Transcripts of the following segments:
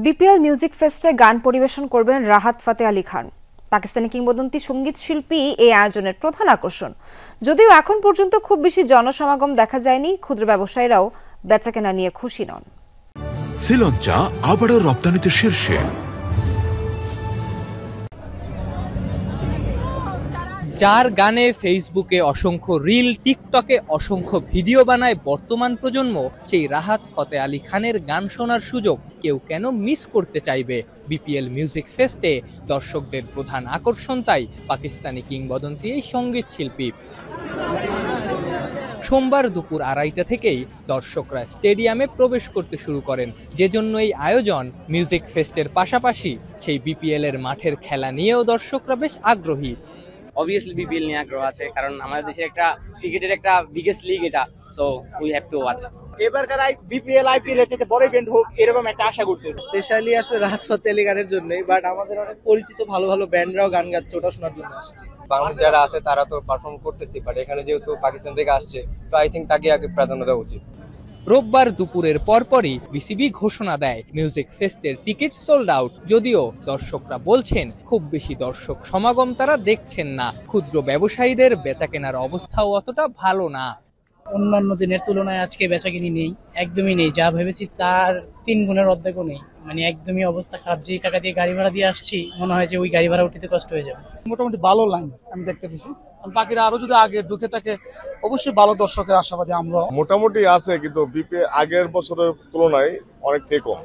BPL music ফেস্টে গান পরিবেশন করবেন রাহাত ফাতে আলী খান। পাকিস্তানি কিংবদন্তি সঙ্গীত শিল্পী এই আয়োজনের প্রধান আকর্ষণ। যদিও এখন পর্যন্ত খুব বেশি জনসমাগম দেখা যায়নি, ক্ষুদ্র ব্যবসায়ীরাও বেচাকেনা নিয়ে খুশি নন। শ্রীলঙ্কা আবারও রপ্তানিতে শীর্ষে। যার গানে ফেসবুকে অসংখ্য রিল, টিকটকে অসংখ্য ভিডিও বানায় বর্তমান প্রজন্ম, সেই রাহাত ফতে আলী খানের গান শোনার সুযোগ কেউ কেন মিস করতে চাইবে? বিপিএল মিউজিক ফেস্টে দর্শকদের প্রধান আকর্ষণ তাই পাকিস্তানি কিংবদন্তি এই সঙ্গীত শিল্পী। সোমবার দুপুর 2:30 থেকেই দর্শকরা স্টেডিয়ামে প্রবেশ করতে শুরু করেন। যে জন্য এই আয়োজন মিউজিক ফেস্টের পাশাপাশি সেই বিপিএল এর মাঠের খেলা নিয়েও দর্শকরা বেশ আগ্রহী। অবভিয়াসলি বিপিএল নিয়ে আগ্রহ আছে, কারণ আমাদের দেশের একটা ক্রিকেটের একটা বিগেস্ট লিগ এটা, so we have to watch. এবারকার বিপিএল আইপিএল এর চেয়ে বড় ইভেন্ট হোক এরকম একটা আশা করতেছি। স্পেশালি আসলে রাহাত ফাতে আলী গানের জন্যই, বাট আমাদের অনেক পরিচিত ভালো ভালো ব্যান্ডরাও গান গাচ্ছে, ওটা শোনার জন্য আসছি। বাংলাদেশ যারা আছে তারা তো পারফর্ম করতেছি, বাট এখানে যেহেতু পাকিস্তান থেকে আসছে, তো আই থিঙ্ক তাকে আগে প্রাধান্য দেওয়া উচিত। রোববার দুপুরের পরপরই বিসিবি ঘোষণা দেয় মিউজিক ফেস্টের টিকিট সোল্ড আউট। যদিও দর্শকরা বলছেন খুব বেশি দর্শক সমাগম তারা দেখছেন না। ক্ষুদ্র ব্যবসায়ীদের বেচাকেনার অবস্থাও অতটা ভালো না। অন্যান্য দিনের তুলনায় আজকে বেচাকিনি নেই, একদমই নেই। যা ভেবেছি তার 3 গুণের অর্ধেকও নেই, মানে একদমই অবস্থা খারাপ। যেই টাকা দিয়ে গাড়ি ভাড়া দিয়ে আসছি, মনে হয় যে ওই গাড়ি ভাড়া উঠতে কষ্ট হয়ে যাবে। মোটামুটি ভালো লাইন আমি দেখতে পেয়েছি। বাকিরা আরো যদি আগে ঢুকে থাকে অবশ্যই ভালো দর্শকের আশাবাদী আমরা। মোটামুটি আছে, কিন্তু বিপিএল আগের বছরের তুলনায় অনেকটাই কম।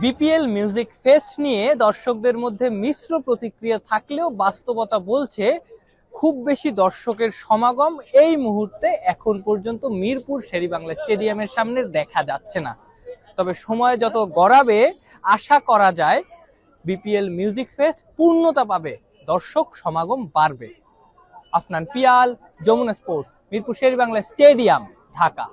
বিপিএল মিউজিক ফেস্ট নিয়ে দর্শকদের মধ্যে মিশ্র প্রতিক্রিয়া থাকলেও বাস্তবতা বলছে খুব বেশি দর্শকের সমাগম এই মুহূর্তে এখন পর্যন্ত মিরপুর শেরেবাংলা স্টেডিয়ামের সামনে দেখা যাচ্ছে না। তবে সময় যত গড়াবে আশা করা যায় বিপিএল মিউজিক ফেস্ট পূর্ণতা পাবে, দর্শক সমাগম বাড়বে। Afnan Piyal, Jamuna sports, Mirpur Sher e Bangla stadium, Dhaka.